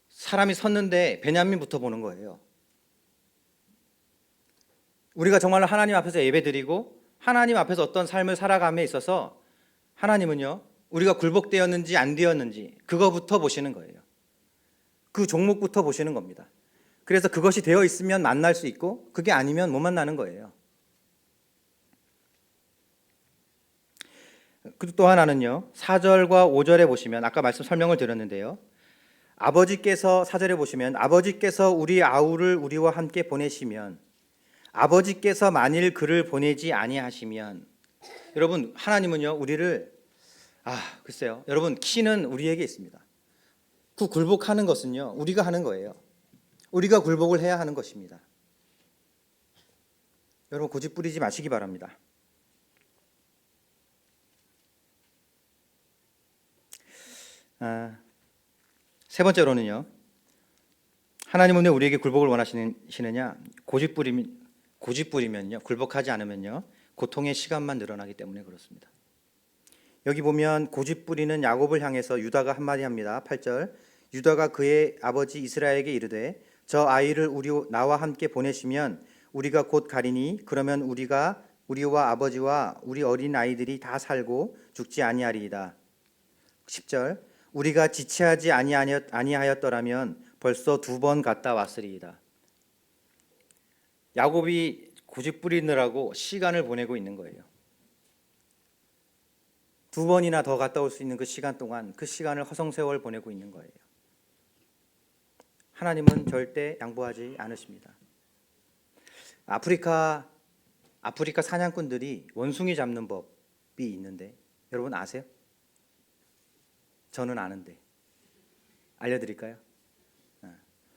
Speaker 1: 사람이 섰는데 베냐민부터 보는 거예요. 우리가 정말로 하나님 앞에서 예배드리고 하나님 앞에서 어떤 삶을 살아감에 있어서 하나님은요, 우리가 굴복되었는지 안 되었는지 그거부터 보시는 거예요. 그 종목부터 보시는 겁니다. 그래서 그것이 되어 있으면 만날 수 있고 그게 아니면 못 만나는 거예요. 그리고 또 하나는요, 4절과 5절에 보시면 아까 말씀 설명을 드렸는데요, 아버지께서 4절에 보시면 아버지께서 우리 아우를 우리와 함께 보내시면, 아버지께서 만일 그를 보내지 아니하시면, 여러분 하나님은요 우리를 글쎄요, 여러분 키는 우리에게 있습니다. 그 굴복하는 것은요 우리가 하는 거예요. 우리가 굴복을 해야 하는 것입니다. 여러분 고집 부리지 마시기 바랍니다. 세 번째로는요, 하나님은 왜 우리에게 굴복을 원하시느냐? 고집 부리면요, 굴복하지 않으면요, 고통의 시간만 늘어나기 때문에 그렇습니다. 여기 보면 고집 부리는 야곱을 향해서 유다가 한마디 합니다. 8절. 유다가 그의 아버지 이스라엘에게 이르되 저 아이를 나와 함께 보내시면 우리가 곧 가리니 그러면 우리와 아버지와 우리 어린 아이들이 다 살고 죽지 아니하리이다. 10절. 우리가 지체하지 아니하였더라면 벌써 2번 갔다 왔으리이다. 야곱이 고집 부리느라고 시간을 보내고 있는 거예요. 2번이나 더 갔다 올 수 있는 그 시간 동안 그 시간을 허송세월 보내고 있는 거예요. 하나님은 절대 양보하지 않으십니다. 아프리카 사냥꾼들이 원숭이 잡는 법이 있는데 여러분 아세요? 저는 아는데 알려드릴까요?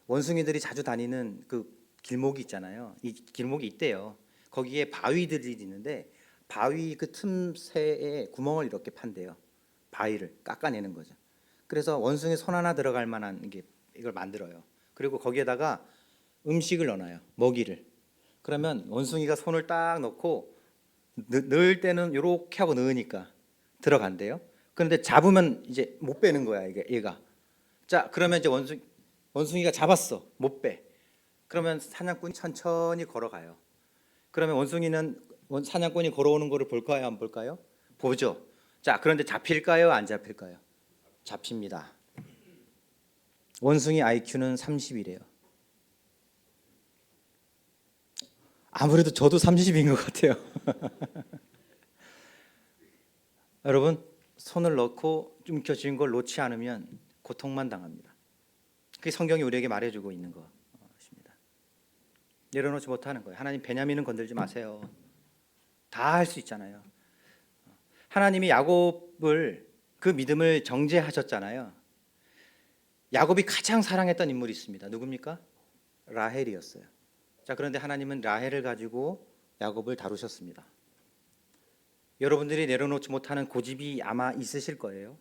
Speaker 1: 원숭이들이 자주 다니는 그 길목이 있잖아요. 이 길목이 있대요. 거기에 바위들이 있는데 바위 그 틈새에 구멍을 이렇게 판대요. 바위를 깎아내는 거죠. 그래서 원숭이 손 하나 들어갈 만한 이걸 만들어요. 그리고 거기에다가 음식을 넣어놔요. 먹이를. 그러면 원숭이가 손을 딱 넣고 넣을 때는 이렇게 하고 넣으니까 들어간대요. 그런데 잡으면 이제 못 빼는 거야, 얘가. 자, 그러면 이제 원숭이가 잡았어. 못 빼. 그러면 사냥꾼이 천천히 걸어가요. 그러면 사냥꾼이 걸어오는 거를 볼까요, 안 볼까요? 보죠. 자, 그런데 잡힐까요? 안 잡힐까요? 잡힙니다. 원숭이 IQ는 30이래요. 아무래도 저도 30인 것 같아요. 여러분, 손을 넣고 움켜쥔 걸 놓지 않으면 고통만 당합니다. 그게 성경이 우리에게 말해주고 있는 것입니다. 내려놓지 못하는 거예요. 하나님, 베냐민은 건들지 마세요. 다 할 수 있잖아요. 하나님이 야곱을, 그 믿음을 정죄하셨잖아요. 야곱이 가장 사랑했던 인물이 있습니다. 누굽니까? 라헬이었어요. 자, 그런데 하나님은 라헬을 가지고 야곱을 다루셨습니다. 여러분들이 내려놓지 못하는 고집이 아마 있으실 거예요.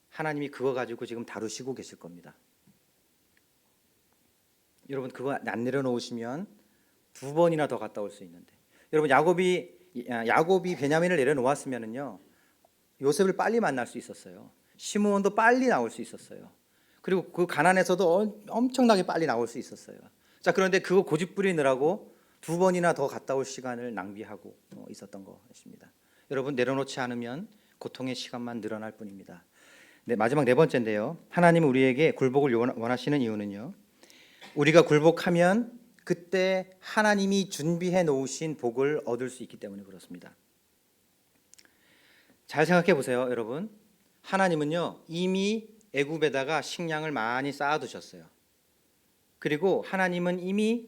Speaker 1: 하나님이 그거 가지고 지금 다루시고 계실 겁니다. 여러분, 그거 안 내려놓으시면 2번이나 더 갔다 올 수 있는데, 여러분, 야곱이 베냐민을 내려놓았으면은요, 요셉을 빨리 만날 수 있었어요. 시므온도 빨리 나올 수 있었어요. 그리고 그 가난에서도 엄청나게 빨리 나올 수 있었어요. 자, 그런데 그거 고집 부리느라고 2번이나 더 갔다 올 시간을 낭비하고 있었던 것입니다. 여러분, 내려놓지 않으면 고통의 시간만 늘어날 뿐입니다. 네, 마지막 4번째인데요. 하나님은 우리에게 굴복을 원하시는 이유는요, 우리가 굴복하면 그때 하나님이 준비해 놓으신 복을 얻을 수 있기 때문에 그렇습니다. 잘 생각해 보세요, 여러분. 하나님은요, 이미 애굽에다가 식량을 많이 쌓아두셨어요. 그리고 하나님은 이미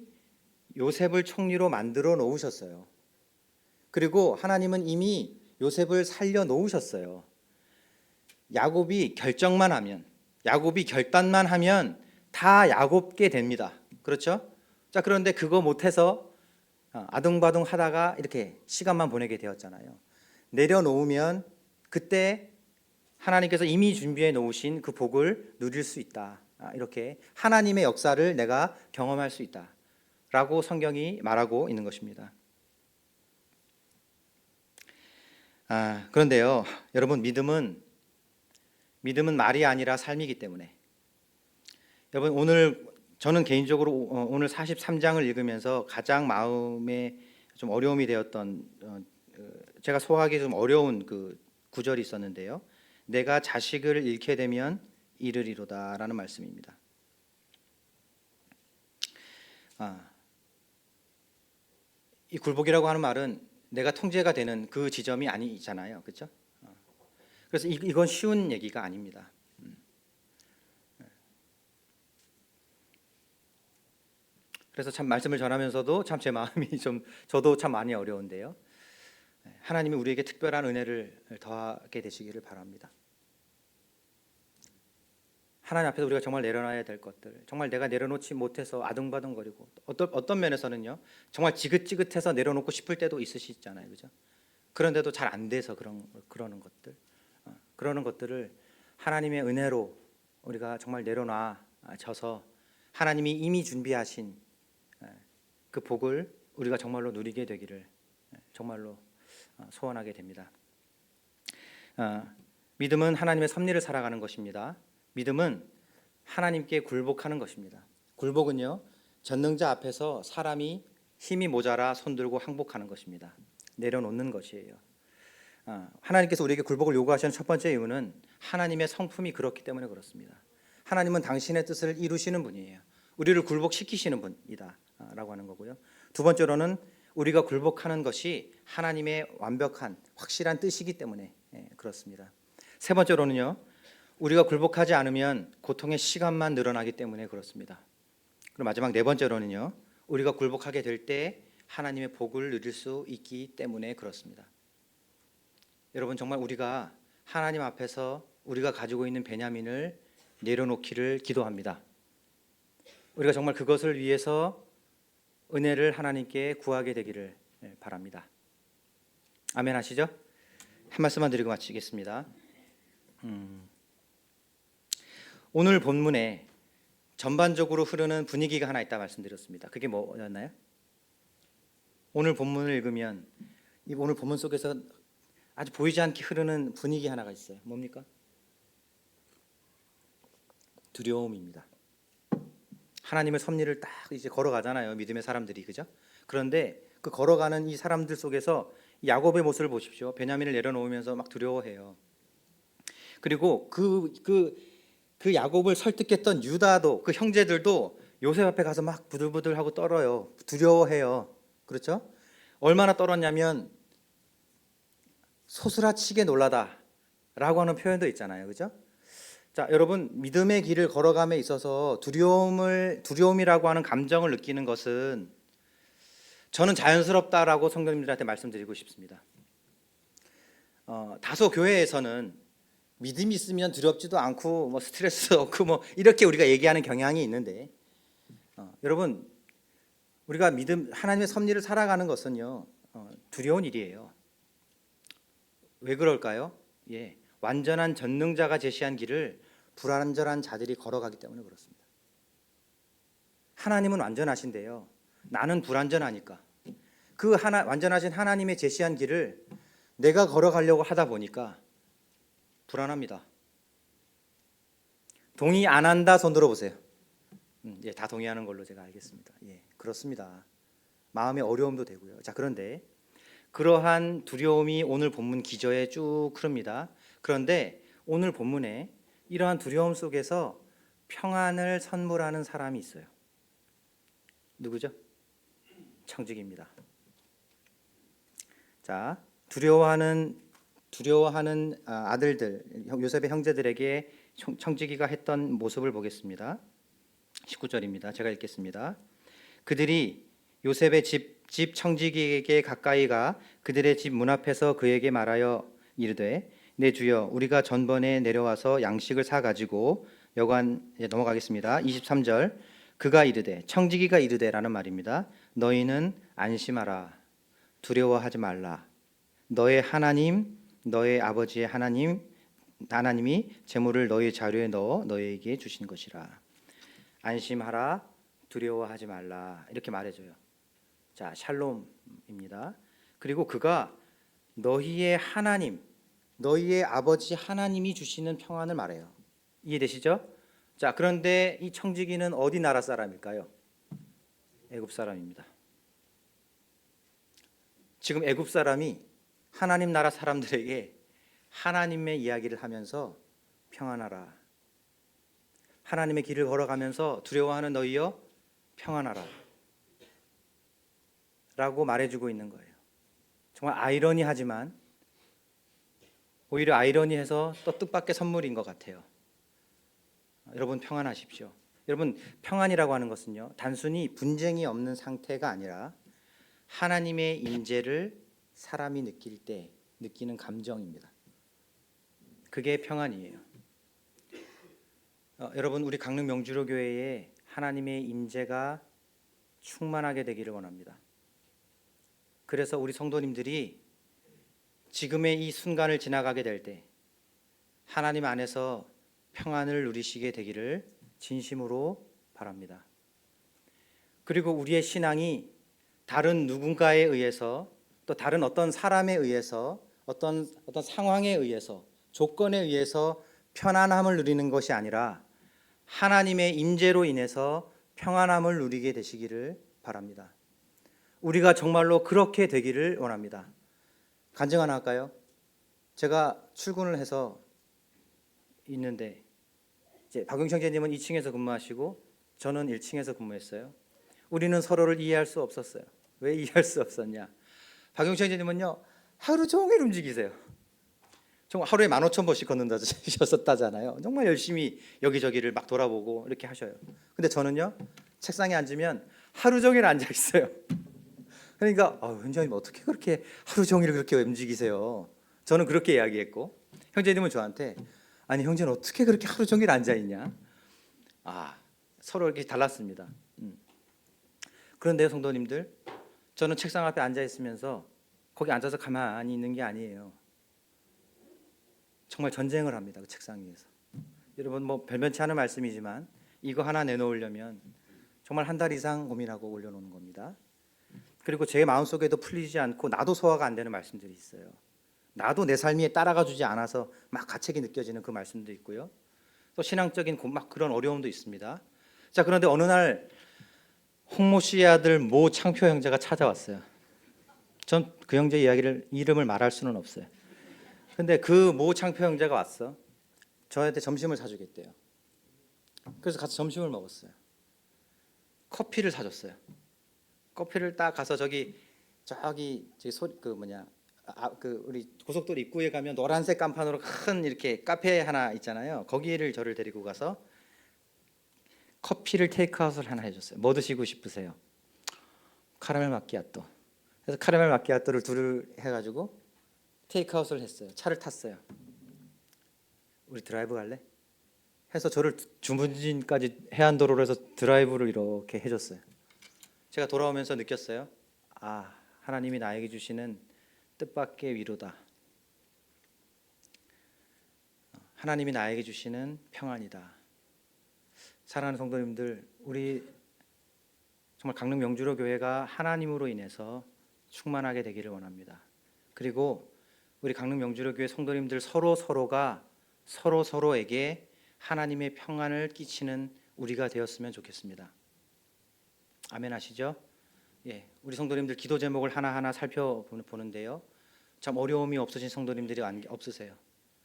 Speaker 1: 요셉을 총리로 만들어 놓으셨어요. 그리고 하나님은 이미 요셉을 살려 놓으셨어요. 야곱이 결정만 하면, 야곱이 결단만 하면 다 야곱게 됩니다. 그렇죠? 자, 그런데 그거 못해서 아둥바둥 하다가 이렇게 시간만 보내게 되었잖아요. 내려놓으면 그때 하나님께서 이미 준비해 놓으신 그 복을 누릴 수 있다. 이렇게 하나님의 역사를 내가 경험할 수 있다 라고 성경이 말하고 있는 것입니다. 그런데요, 여러분, 믿음은 말이 아니라 삶이기 때문에, 여러분, 오늘 저는 개인적으로 오늘 43장을 읽으면서 가장 마음에 좀 어려움이 되었던, 제가 소화하기 좀 어려운 그 구절이 있었는데요. 내가 자식을 잃게 되면 잃으리로다라는 말씀입니다. 이 굴복이라고 하는 말은 내가 통제가 되는 그 지점이 아니잖아요, 그렇죠? 그래서 이건 쉬운 얘기가 아닙니다. 그래서 참 말씀을 전하면서도 참 제 마음이 저도 참 많이 어려운데요. 하나님이 우리에게 특별한 은혜를 더하게 되시기를 바랍니다. 하나님 앞에서 우리가 정말 내려놔야 될 것들, 정말 내가 내려놓지 못해서 아둥바둥거리고, 어떤 면에서는요, 정말 지긋지긋해서 내려놓고 싶을 때도 있으시잖아요, 그죠? 그런데도 잘 안 돼서 그러는 것들을 하나님의 은혜로 우리가 정말 내려놔져서 하나님이 이미 준비하신 그 복을 우리가 정말로 누리게 되기를 정말로 소원하게 됩니다. 믿음은 하나님의 섭리를 살아가는 것입니다. 믿음은 하나님께 굴복하는 것입니다. 굴복은요, 전능자 앞에서 사람이 힘이 모자라 손들고 항복하는 것입니다. 내려놓는 것이에요. 하나님께서 우리에게 굴복을 요구하시는 첫 번째 이유는 하나님의 성품이 그렇기 때문에 그렇습니다. 하나님은 당신의 뜻을 이루시는 분이에요. 우리를 굴복시키시는 분이다 라고 하는 거고요. 두 번째로는 우리가 굴복하는 것이 하나님의 완벽한 확실한 뜻이기 때문에 그렇습니다. 세 번째로는요, 우리가 굴복하지 않으면 고통의 시간만 늘어나기 때문에 그렇습니다. 그리고 마지막 4번째로는요, 우리가 굴복하게 될 때 하나님의 복을 누릴 수 있기 때문에 그렇습니다. 여러분, 정말 우리가 하나님 앞에서 우리가 가지고 있는 베냐민을 내려놓기를 기도합니다. 우리가 정말 그것을 위해서 은혜를 하나님께 구하게 되기를 바랍니다. 아멘 하시죠? 한 말씀만 드리고 마치겠습니다. 오늘 본문에 전반적으로 흐르는 분위기가 하나 있다 말씀드렸습니다. 그게 뭐였나요? 오늘 본문을 읽으면 이 오늘 본문 속에서 아주 보이지 않게 흐르는 분위기 하나가 있어요. 뭡니까? 두려움입니다. 하나님의 섭리를 딱 이제 걸어가잖아요, 믿음의 사람들이, 그죠? 그런데 그 걸어가는 이 사람들 속에서 야곱의 모습을 보십시오. 베냐민을 내려놓으면서 막 두려워해요. 그리고 그 야곱을 설득했던 유다도, 그 형제들도 요셉 앞에 가서 막 부들부들하고 떨어요. 두려워해요. 그렇죠? 얼마나 떨었냐면 소스라치게 놀라다라고 하는 표현도 있잖아요. 그죠? 자, 여러분, 믿음의 길을 걸어감에 있어서 두려움이라고 하는 감정을 느끼는 것은 저는 자연스럽다라고 성도님들한테 말씀드리고 싶습니다. 다소 교회에서는 믿음이 있으면 두렵지도 않고 뭐 스트레스 없고 뭐 이렇게 우리가 얘기하는 경향이 있는데, 여러분, 우리가 하나님의 섭리를 살아가는 것은요, 두려운 일이에요. 왜 그럴까요? 예, 완전한 전능자가 제시한 길을 불완전한 자들이 걸어가기 때문에 그렇습니다. 하나님은 완전하신데요, 나는 불완전하니까 그 완전하신 하나님의 제시한 길을 내가 걸어가려고 하다 보니까 불안합니다. 동의 안 한다 손 들어보세요. 예, 다 동의하는 걸로 제가 알겠습니다. 예, 그렇습니다. 마음의 어려움도 되고요. 자, 그런데 그러한 두려움이 오늘 본문 기저에 쭉 흐릅니다. 그런데 오늘 본문에 이러한 두려움 속에서 평안을 선물하는 사람이 있어요. 누구죠? 청지기입니다. 자, 두려워하는 아들들, 요셉의 형제들에게 청지기가 했던 모습을 보겠습니다. 19절입니다. 제가 읽겠습니다. 그들이 요셉의 집 청지기에게 가까이 가 그들의 집 문 앞에서 그에게 말하여 이르되 내 주여 우리가 전번에 내려와서 양식을 사 가지고 넘어가겠습니다. 23절 그가 이르되 청지기가 이르되라는 말입니다. 너희는 안심하라 두려워하지 말라 너의 하나님 너의 아버지의 하나님이 재물을 너희 자루에 넣어 너희에게 주신 것이라. 안심하라 두려워하지 말라 이렇게 말해줘요. 자, 샬롬입니다. 그리고 그가 너희의 하나님 너희의 아버지 하나님이 주시는 평안을 말해요. 이해되시죠? 자, 그런데 이 청지기는 어디 나라 사람일까요? 애굽 사람입니다. 지금 애굽 사람이 하나님 나라 사람들에게 하나님의 이야기를 하면서 평안하라 하나님의 길을 걸어가면서 두려워하는 너희여 평안하라 라고 말해주고 있는 거예요. 정말 아이러니하지만 오히려 아이러니해서 또 뜻밖의 선물인 것 같아요. 여러분 평안하십시오. 여러분 평안이라고 하는 것은요 단순히 분쟁이 없는 상태가 아니라 하나님의 임재를 사람이 느낄 때 느끼는 감정입니다. 그게 평안이에요. 여러분 우리 강릉 명주로교회에 하나님의 임재가 충만하게 되기를 원합니다. 그래서 우리 성도님들이 지금의 이 순간을 지나가게 될 때 하나님 안에서 평안을 누리시게 되기를 진심으로 바랍니다. 그리고 우리의 신앙이 다른 누군가에 의해서 또 다른 어떤 사람에 의해서 어떤 상황에 의해서 조건에 의해서 편안함을 누리는 것이 아니라 하나님의 임재로 인해서 평안함을 누리게 되시기를 바랍니다. 우리가 정말로 그렇게 되기를 원합니다. 간증 하나 할까요? 제가 출근을 해서 있는데 이제 박용청 형제님은 2층에서 근무하시고 저는 1층에서 근무했어요. 우리는 서로를 이해할 수 없었어요. 왜 이해할 수 없었냐? 박용청 형제님은요 하루 종일 움직이세요. 정말 하루에 15,000번씩 걷는다셨었다잖아요. 정말 열심히 여기저기를 막 돌아보고 이렇게 하셔요. 근데 저는요 책상에 앉으면 하루 종일 앉아 있어요. 그러니까 형제님 어떻게 그렇게 하루 종일 그렇게 움직이세요? 저는 그렇게 이야기했고 형제님은 저한테 아니 형제는 어떻게 그렇게 하루 종일 앉아 있냐? 서로 이렇게 달랐습니다. 그런데요 성도님들 저는 책상 앞에 앉아 있으면서 거기 앉아서 가만히 있는 게 아니에요. 정말 전쟁을 합니다. 그 책상 위에서. 여러분 뭐 별변치 않은 말씀이지만 이거 하나 내놓으려면 정말 한 달 이상 고민하고 올려놓는 겁니다. 그리고 제 마음속에도 풀리지 않고 나도 소화가 안 되는 말씀들이 있어요. 나도 내 삶에 따라가 주지 않아서 막 가책이 느껴지는 그 말씀도 있고요. 또 신앙적인 막 그런 어려움도 있습니다. 자, 그런데 어느 날 홍모 씨의 아들 모 창표 형제가 찾아왔어요. 전 그 형제 이름을 말할 수는 없어요. 근데 그 모 창표 형제가 왔어. 저한테 점심을 사주겠대요. 그래서 같이 점심을 먹었어요. 커피를 사줬어요. 커피를 딱 가서 저기 그 뭐냐 그 우리 고속도로 입구에 가면 노란색 간판으로 큰 이렇게 카페 하나 있잖아요. 거기를 저를 데리고 가서 커피를 테이크아웃을 하나 해줬어요. 뭐 드시고 싶으세요? 카라멜 마키아토. 그래서 카라멜 마키아토를 둘을 해가지고 테이크아웃을 했어요. 차를 탔어요. 우리 드라이브 갈래? 해서 저를 주문진까지 해안도로로 해서 드라이브를 이렇게 해줬어요. 제가 돌아오면서 느꼈어요. 아, 하나님이 나에게 주시는 뜻밖의 위로다. 하나님이 나에게 주시는 평안이다. 사랑하는 성도님들, 우리 정말 강릉 명주로 교회가 하나님으로 인해서 충만하게 되기를 원합니다. 그리고 우리 강릉 명주로 교회 성도님들 서로가 서로에게 하나님의 평안을 끼치는 우리가 되었으면 좋겠습니다. 아멘 하시죠? 예, 우리 성도님들 기도 제목을 하나하나 살펴보는데요. 참 어려움이 없으신 성도님들이 없으세요.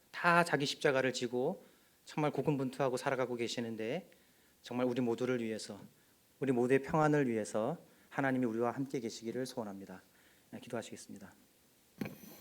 Speaker 1: 다 자기 십자가를 지고 정말 고군분투하고 살아가고 계시는데 정말 우리 모두를 위해서 우리 모두의 평안을 위해서 하나님이 우리와 함께 계시기를 소원합니다. 기도하시겠습니다.